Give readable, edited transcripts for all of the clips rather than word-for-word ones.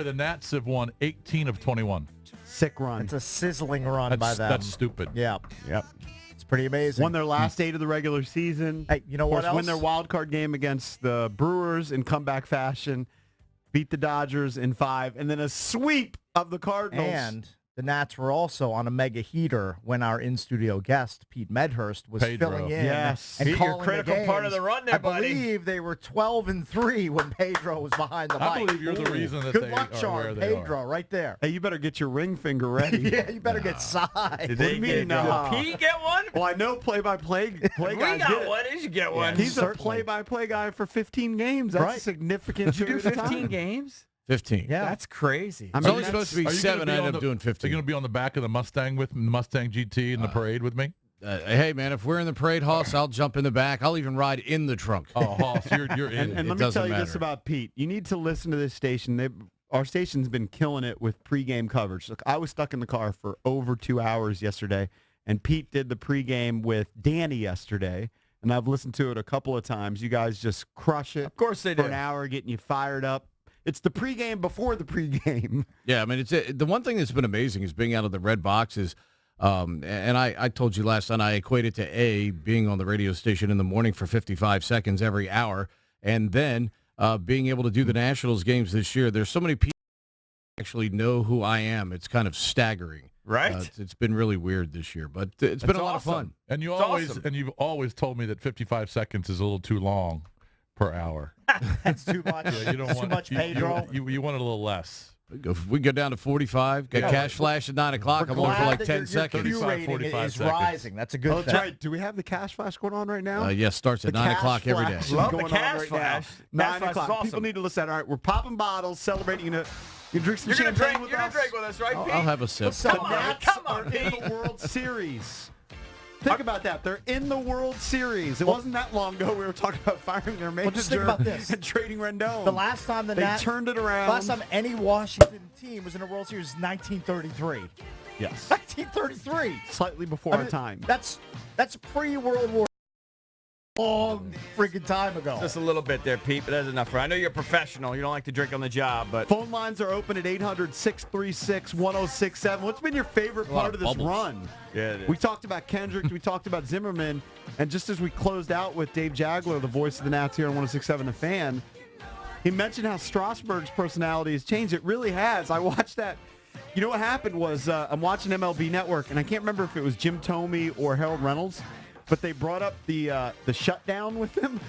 The Nats have won 18 of 21. Sick run. It's a sizzling run by them. That's stupid. Yeah. Yep. It's pretty amazing. Won their last 8 of the regular season. Hey, you know what else? Win their wild card game against the Brewers in comeback fashion. Beat the Dodgers in 5. And then a sweep of the Cardinals. And the Nats were also on a mega heater when our in-studio guest, Pete Medhurst, was Pedro. filling in. Yes. And Pete, calling you're a critical the part of games. the run there, I buddy. believe they were 12-3 when Pedro was behind the mic. I believe you're the reason that Good they luck are charm, where they Pedro, are. right there. Hey, you better get your ring finger ready. Yeah, you better get signed. What do you mean? Did Pete get one? Well, I know play-by-play We guys got get it. one. He should get one. He's a Certainly. play-by-play guy for 15 games. That's Right. a significant Did you do period of 15 time. games? 15. Yeah. That's crazy. I It's mean, only supposed to be Are you 7. gonna I be ended up doing Are 15. you going to be on the back of the Mustang GT in the parade with me? Hey, man, if we're in the parade, Hoss, I'll jump in the back. I'll even ride in the trunk. Oh, Hoss, you're in. And It let me doesn't tell you this matter. about Pete. You need to listen to this station. Our station's been killing it with pregame coverage. Look, I was stuck in the car for over 2 hours yesterday, and Pete did the pregame with Danny yesterday, and I've listened to it a couple of times. You guys just crush it. Of course they For do. an hour, getting you fired up. It's the pregame before the pregame. Yeah, I mean, it's the one thing that's been amazing is being out of the red box is, and I told you last night, I equate it to being on the radio station in the morning for 55 seconds every hour, and then being able to do the Nationals games this year. There's so many people who actually know who I am. It's kind of staggering. Right? It's been really weird this year, but it's been a lot of fun. And you've always told me that 55 seconds is a little too long per hour. That's too much. Yeah, you don't Too want much Pedro. You want it a little less. We go down to 45. Got Yeah. cash flash at 9 o'clock. I'm We're on for glad like that 10 your seconds. Q 35, rating 45 is seconds. rising. That's a good Oh, thing. that's right. Do we have the cash flash going on right now? Yes, starts at The 9 cash o'clock every day. flash is Love the going on cash right flash. now. Cash 9 flash is o'clock. awesome. People need to listen. All right, we're popping bottles, celebrating. You drink some You're gonna champagne drink. with You're gonna us. drink with us, right, Pete? I'll have a sip. Come The on, Nats come on, are in Pete. the World Series. Think about that. They're in the World Series. It wasn't that long ago we were talking about firing their manager just think about this. and trading Rendon. The last time they turned it around. Last time any Washington team was in a World Series was 1933. Yes. 1933. Slightly before our time. That's pre-World War. Long freaking time ago. Just a little bit there, Pete, but that's enough for. I know you're a professional. You don't like to drink on the job, but Phone lines are open at 800-636-1067. What's been your favorite lot part of of this bubbles. run? yeah, it is. We talked about Kendrick. We talked about Zimmerman. And just as we closed out with Dave Jagler, the voice of the Nats here on 106.7 The Fan, he mentioned how Strasburg's personality has changed. It really has. I watched that. You know what happened was I'm watching MLB Network, and I can't remember if it was Jim Thome or Harold Reynolds, but they brought up the shutdown with him.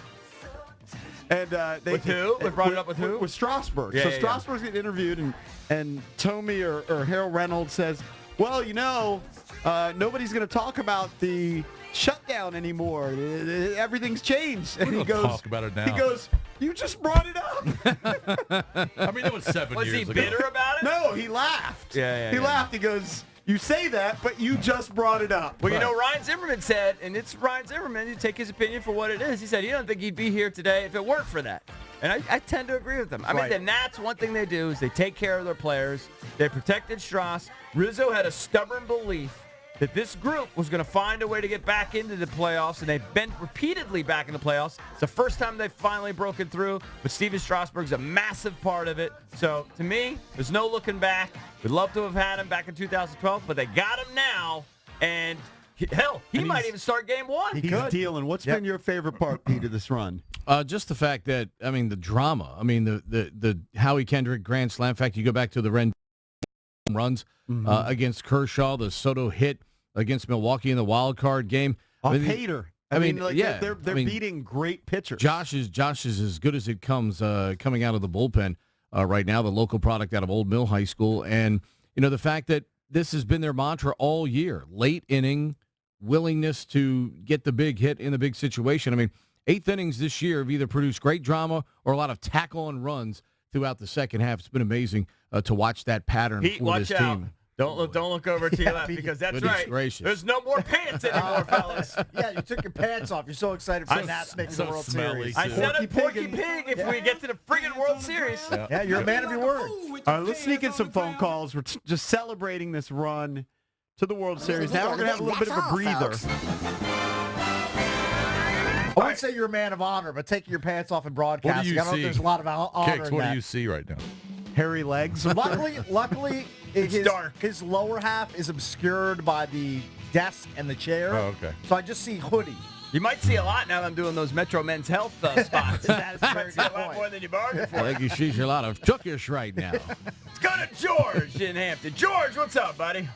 And they With who? They brought it up with who? With Strasburg. Yeah, so yeah, yeah. Strasburg's getting interviewed, and Thome or Harold Reynolds says, well, nobody's going to talk about the shutdown anymore. Everything's changed. And We're he gonna goes, talk about it now. He goes, you just brought it up. I mean, it was 7 Was years he ago. bitter about it? No, he laughed. Yeah, He yeah. laughed. He goes, you say that, but you just brought it up. Well, you know, Ryan Zimmerman said, and it's Ryan Zimmerman, you take his opinion for what it is. He said he don't think he'd be here today if it weren't for that. And I tend to agree with him. I mean, Right. the Nats, one thing they do is they take care of their players. They protected Strauss. Rizzo had a stubborn belief that this group was going to find a way to get back into the playoffs, and they've been repeatedly back in the playoffs. It's the first time they've finally broken through, but Steven Strasburg's a massive part of it. So, to me, there's no looking back. We'd love to have had him back in 2012, but they got him now, and he might even start game one. He's dealing. What's been your favorite part, Pete, of this run? Just the fact that, I mean, the drama. I mean, the Howie Kendrick grand slam. In fact, you go back to the Rendon runs against Kershaw, the Soto hit against Milwaukee in the wild card game. Off I mean, Hater. I mean, like, yeah, they're I mean, beating great pitchers. Josh is as good as it comes coming out of the bullpen right now, the local product out of Old Mill High School. And, the fact that this has been their mantra all year, late inning, willingness to get the big hit in the big situation. I mean, 8th innings this year have either produced great drama or a lot of tackle-on runs throughout the second half. It's been amazing to watch that pattern Pete, for watch this out. team. Don't look over to your left because that's Goodness right. gracious. There's no more pants anymore, fellas. Yeah, you took your pants off. You're so excited for the Nats making the so World smelly, Series. I too. said a Porky Porky Pig Pig if we get to the friggin' World Series. Yeah, you're a man of your word. All right, let's sneak in some phone calls. We're just celebrating this run to the World Series. Now we're going to have a little bit of a breather. I wouldn't say you're a man of honor, but taking your pants off in broadcasting, you I don't know if see? there's a lot of honor Kicks, in what that. do you see right now? hairy legs. Luckily, his, dark. his lower half is obscured by the desk and the chair. Oh, okay. So I just see hoodie. You might see a lot now that I'm doing those Metro Men's Health spots. That's a very See a good lot point. more than you bargained for. I think you see a lot of Junkies right now. Let's go to George in Hampton. George, what's up, buddy?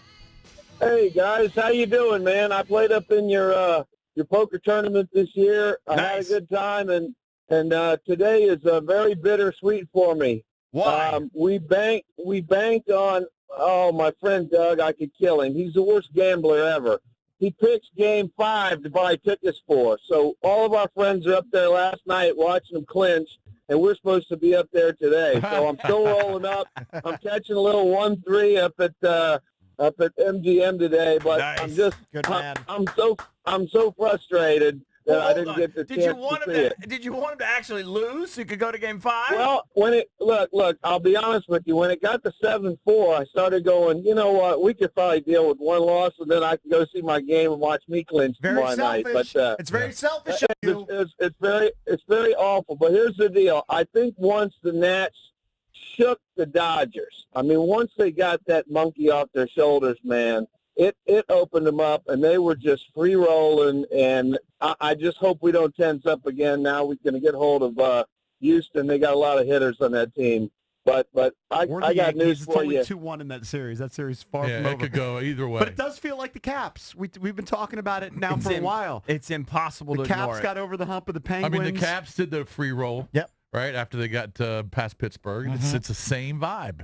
Hey guys, how you doing, man? I played up in your poker tournament this year. I had a Nice. good time, and today is very bittersweet for me. Why? We banked on my friend Doug. I could kill him. He's the worst gambler ever. He picks Game 5 to buy tickets for. So all of our friends are up there last night watching them clinch, and we're supposed to be up there today. So I'm still rolling up. I'm catching a little 1-3 up at MGM today, but Nice. I'm just Good man. I'm so frustrated that Well, I hold didn't on. get the Did chance you want to him see it. Did you want him to actually lose so you could go to Game 5? Well, look, I'll be honest with you. When it got to 7-4, I started going, you know what, we could probably deal with one loss, and then I could go see my game and watch me clinch Very tomorrow night. selfish. But It's very selfish of you. it's very awful. But here's the deal. I think once the Nats shook the Dodgers, I mean, once they got that monkey off their shoulders, man, it opened them up, and they were just free rolling. And I just hope we don't tense up again. Now we're going to get hold of Houston. They got a lot of hitters on that team. But I We're the got Yankees. news It's for only you. 2-1 in that series. That series is far from Yeah, it over. could go either way. But it does feel like the Caps. We've been talking about it now for a while. It's impossible The to ignore Caps it. got over the hump of the I Penguins. mean, the Caps did the free roll. Yep. Right after they got past Pittsburgh. It's the same vibe.